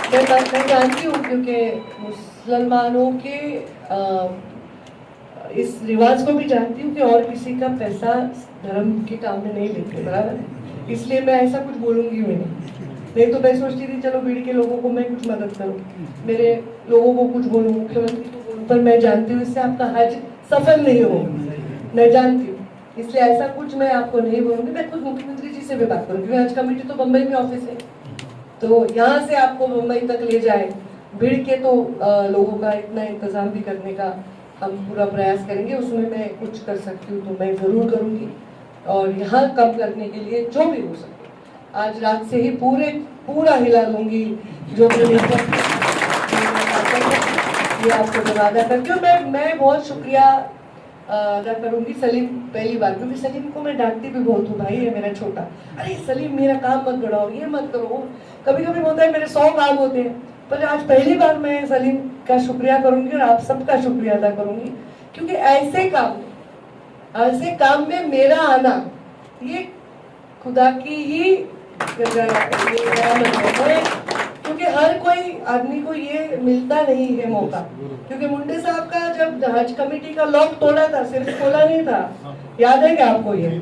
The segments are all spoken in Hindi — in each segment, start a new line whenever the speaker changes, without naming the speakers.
मैं जानती हूँ क्योंकि मुसलमानों के इस रिवाज को भी जानती हूँ कि और किसी का पैसा धर्म के काम में नहीं लेते, बराबर है। इसलिए मैं ऐसा कुछ बोलूँगी भी नहीं तो मैं सोचती थी चलो भीड़ के लोगों को मैं कुछ मदद करूँ, मेरे लोगों को कुछ बोलूँ, मुख्यमंत्री को बोलूँ, पर मैं जानती हूँ इससे आपका हज सफल नहीं होगा, मैं जानती हूँ। इसलिए ऐसा कुछ मैं आपको नहीं बोलूँगी। मैं खुद मुख्यमंत्री जी से भी बात करूँगी, क्योंकि हज कमेटी तो बम्बई में ऑफिस है, तो यहाँ से आपको मुंबई तक ले जाए, भीड़ के तो लोगों का इतना इंतजाम भी करने का हम पूरा प्रयास करेंगे। उसमें मैं कुछ कर सकती हूँ तो मैं ज़रूर करूँगी, और यहाँ कम करने के लिए जो भी हो सके आज रात से ही पूरा हिला लूँगी। जो भी ये आपको मैं वादा करती हूँ। मैं बहुत शुक्रिया अदा करूँगी सलीम, पहली बार, क्योंकि सलीम को मैं डांटती भी बहुत हूँ, भाई है मेरा छोटा, अरे सलीम मेरा काम मत बढ़ाओ, ये मत करो। कभी कभी होता है मेरे 100 काम होते हैं, पर आज पहली बार मैं सलीम का शुक्रिया करूँगी और आप सबका शुक्रिया अदा करूँगी, क्योंकि ऐसे काम में मेरा आना ये खुदा की ही क्योंकि हर कोई आदमी को ये मिलता नहीं है मौका। क्योंकि मुंडे साहब का जब हज कमेटी का लॉक तोड़ा था, सिर्फ खोला नहीं था, याद है क्या आपको? ये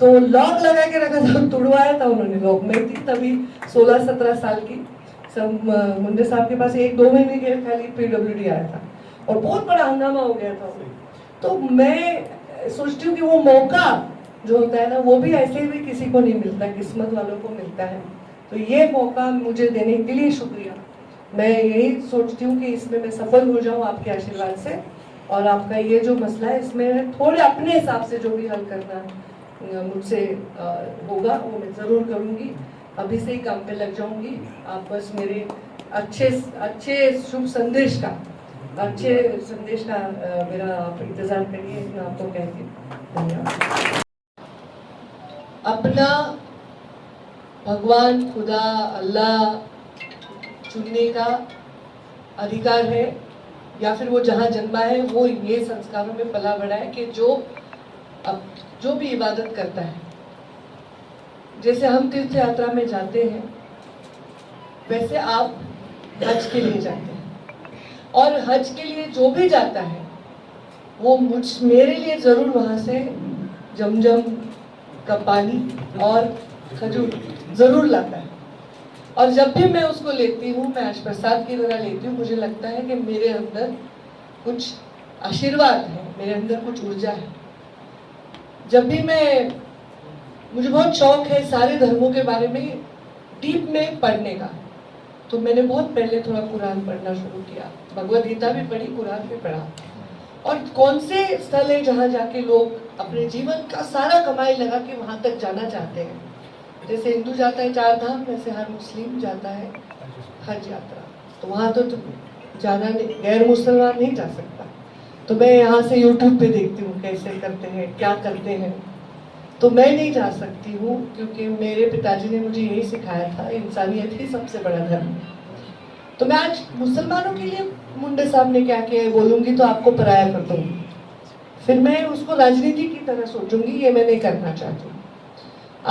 तो लॉक लगा के रखा था, तोड़वाया था उन्होंने लॉक। मैं थी तभी 16-17 साल की, सब मुंडे साहब के पास 1-2 महीने के खाली PWD आया था और बहुत बड़ा हंगामा हो गया था। तो मैं सोचती हूँ कि वो मौका जो होता है ना, वो भी ऐसे भी किसी को नहीं मिलता, किस्मत वालों को मिलता है। तो ये मौका मुझे देने के लिए शुक्रिया। मैं यही सोचती हूँ कि इसमें मैं सफल हो जाऊँ आपके आशीर्वाद से, और आपका ये जो मसला है इसमें थोड़े अपने हिसाब से जो भी हल करना मुझसे होगा वो मैं ज़रूर करूँगी। अभी से ही काम पे लग जाऊँगी। आप बस मेरे अच्छे शुभ संदेश का मेरा आप इंतज़ार करिए, मैं आपको कहती हूँ। धन्यवाद। अपना भगवान, खुदा, अल्लाह चुनने का अधिकार है, या फिर वो जहाँ जन्मा है वो ये संस्कारों में पला बड़ा है कि जो भी इबादत करता है, जैसे हम तीर्थ यात्रा में जाते हैं वैसे आप हज के लिए जाते हैं, और हज के लिए जो भी जाता है वो मेरे लिए ज़रूर वहाँ से जमजम का पानी और खजूर ज़रूर लाता है। और जब भी मैं उसको लेती हूँ, मैं आज प्रसाद की तरह लेती हूँ, मुझे लगता है कि मेरे अंदर कुछ आशीर्वाद है, मेरे अंदर कुछ ऊर्जा है। जब भी मुझे बहुत शौक है सारे धर्मों के बारे में डीप में पढ़ने का, तो मैंने बहुत पहले थोड़ा कुरान पढ़ना शुरू किया, भगवद गीता भी पढ़ी, कुरान भी पढ़ा। और कौन से स्थल है जहाँ जाके लोग अपने जीवन का सारा कमाई लगा के वहाँ तक जाना चाहते हैं। जैसे हिंदू जाता है 4 धाम, वैसे हर मुस्लिम जाता है हज यात्रा, तो वहाँ तो जाना गैर मुसलमान नहीं जा सकता। तो मैं यहाँ से YouTube पे देखती हूँ कैसे करते हैं, क्या करते हैं। तो मैं नहीं जा सकती हूँ क्योंकि मेरे पिताजी ने मुझे यही सिखाया था, इंसानियत ही सबसे बड़ा धर्म है। तो मैं आज मुसलमानों के लिए मुंडे साहब ने क्या किया है बोलूँगी तो आपको पराया कर दूँगी, फिर मैं उसको राजनीति की तरह सोचूंगी, ये मैं नहीं करना चाहती।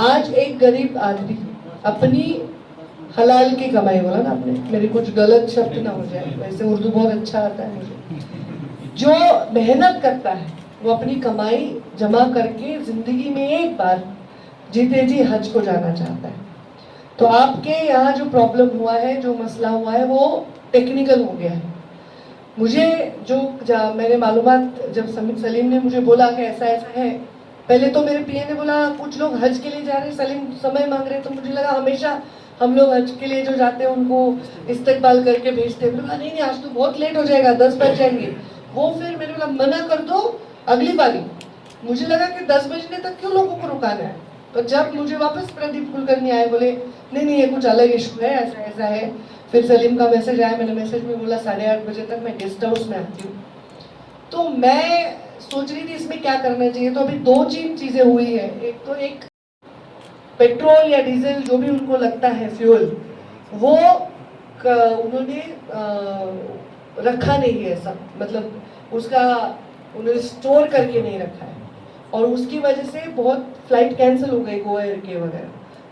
आज एक गरीब आदमी अपनी हलाल की कमाई, बोला ना आपने, मेरे कुछ गलत शब्द ना हो जाए, वैसे उर्दू बहुत अच्छा आता है मुझे, जो मेहनत करता है वो अपनी कमाई जमा करके जिंदगी में एक बार जीते जी हज को जाना चाहता है। तो आपके यहाँ जो प्रॉब्लम हुआ है, जो मसला हुआ है, वो टेक्निकल हो गया है। मुझे मैंने मालूमात जब सलीम ने मुझे बोला कि ऐसा ऐसा है, पहले तो मेरे पीए ने बोला कुछ लोग हज के लिए जा रहे हैं, सलीम समय मांग रहे, तो मुझे लगा हमेशा हम लोग हज के लिए जो जाते हैं उनको इस्तकबाल करके भेजते हैं। बोला नहीं आज तो बहुत लेट हो जाएगा, 10 बज जाएंगे। वो फिर मैंने बोला मना कर दो अगली बारी। मुझे लगा कि 10 बजने तक क्यों लोगों को रुकाना है। तो जब मुझे वापस प्रदीप कुलकर्णी आए, बोले नहीं ये कुछ अलग इशू है, ऐसा ऐसा है। फिर सलीम का मैसेज आया, मैंने मैसेज में बोला 8:30 बजे तक मैं गेस्ट हाउस में आती हूँ। तो मैं सोच रही थी इसमें क्या करना चाहिए। तो अभी 2-3 चीज़ें हुई है। एक पेट्रोल या डीजल जो भी उनको लगता है फ्यूल, वो उन्होंने रखा नहीं है सब, मतलब उसका उन्होंने स्टोर करके नहीं रखा है, और उसकी वजह से बहुत फ्लाइट कैंसिल हो गई गोवा एयर के वगैरह,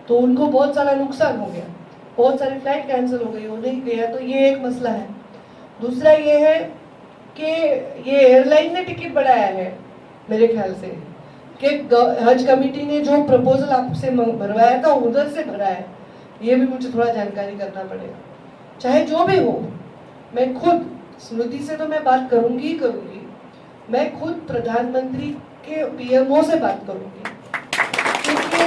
तो उनको बहुत सारा नुकसान हो गया। बहुत सारी फ्लाइट कैंसिल हो गई, हो नहीं गया, तो ये एक मसला है। दूसरा ये है कि ये एयरलाइन ने टिकट बढ़ाया है मेरे ख्याल से, कि हज कमेटी ने जो प्रपोजल आपसे भरवाया था उधर से भरा है, ये भी मुझे थोड़ा जानकारी करना पड़ेगा। चाहे जो भी हो, मैं खुद स्मृति से तो मैं बात करूंगी ही करूंगी, मैं खुद प्रधानमंत्री के पीएमओ से बात करूंगी, क्योंकि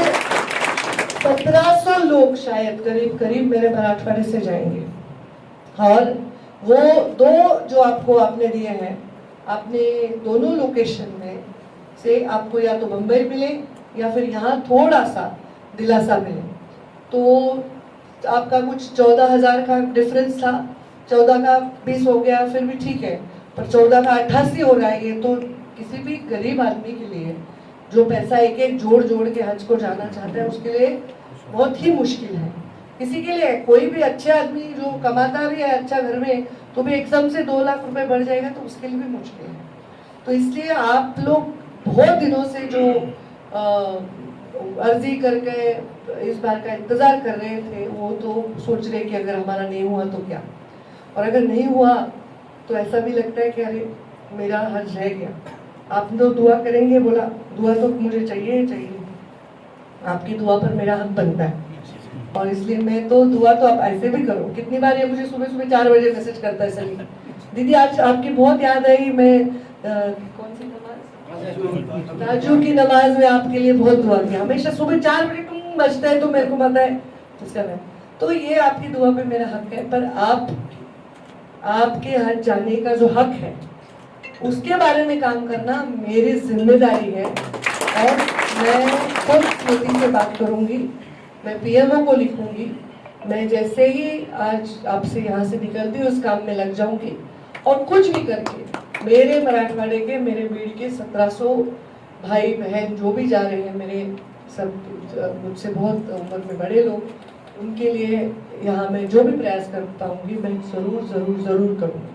1700 लोग शायद करीब करीब मेरे मराठवाड़े से जाएंगे, और वो दो जो आपने दिए हैं, आपने दोनों लोकेशन में से आपको या तो मुंबई मिले या फिर यहाँ थोड़ा सा दिलासा मिले, तो आपका कुछ 14,000 का डिफरेंस था, 14 का 20 हो गया फिर भी ठीक है, पर 14 का 88 हो रहा है, ये तो किसी भी गरीब आदमी के लिए जो पैसा एक एक जोड़ जोड़ के हज को जाना चाहता है उसके लिए बहुत ही मुश्किल है। किसी के लिए, कोई भी अच्छे आदमी जो कमाता भी है अच्छा घर में, तो भी एकदम से 2 लाख रुपए बढ़ जाएगा तो उसके लिए भी मुश्किल है। तो इसलिए आप लोग बहुत दिनों से जो अर्जी करके इस बार का इंतजार कर रहे थे, वो तो सोच रहे कि अगर हमारा नहीं हुआ तो क्या, और अगर नहीं हुआ तो ऐसा भी लगता है कि अरे मेरा हज रह गया। आप तो दुआ करेंगे, बोला दुआ तो मुझे चाहिए ही चाहिए, आपकी दुआ पर मेरा हक बनता है, और इसलिए मैं तो दुआ तो आप ऐसे भी करो। कितनी बार ये मुझे सुबह सुबह 4 बजे मैसेज करता है सलीम, दीदी आज आपकी बहुत याद आई, मैं कौन सी नमाज, ताजू की नमाज में आपके लिए बहुत दुआ की, हमेशा सुबह 4 बजे टुंग बजता है तो मेरे को पता है उसका मैं, तो ये आपकी दुआ पे मेरा हक है। पर आपके हज जाने का जो हक है उसके बारे में काम करना मेरी जिम्मेदारी है, और मैं खुद स्मृति से बात करूंगी, मैं पीएमओ को लिखूंगी, मैं जैसे ही आज आपसे यहाँ से निकलती हूँ उस काम में लग जाऊंगी, और कुछ भी करके मेरे मराठवाड़े के, मेरे बीड़ के 1700 भाई बहन जो भी जा रहे हैं, मेरे सब मुझसे बहुत उम्र में बड़े लोग, उनके लिए यहाँ मैं जो भी प्रयास कर पाऊंगी मैं जरूर जरूर जरूर करूँगी।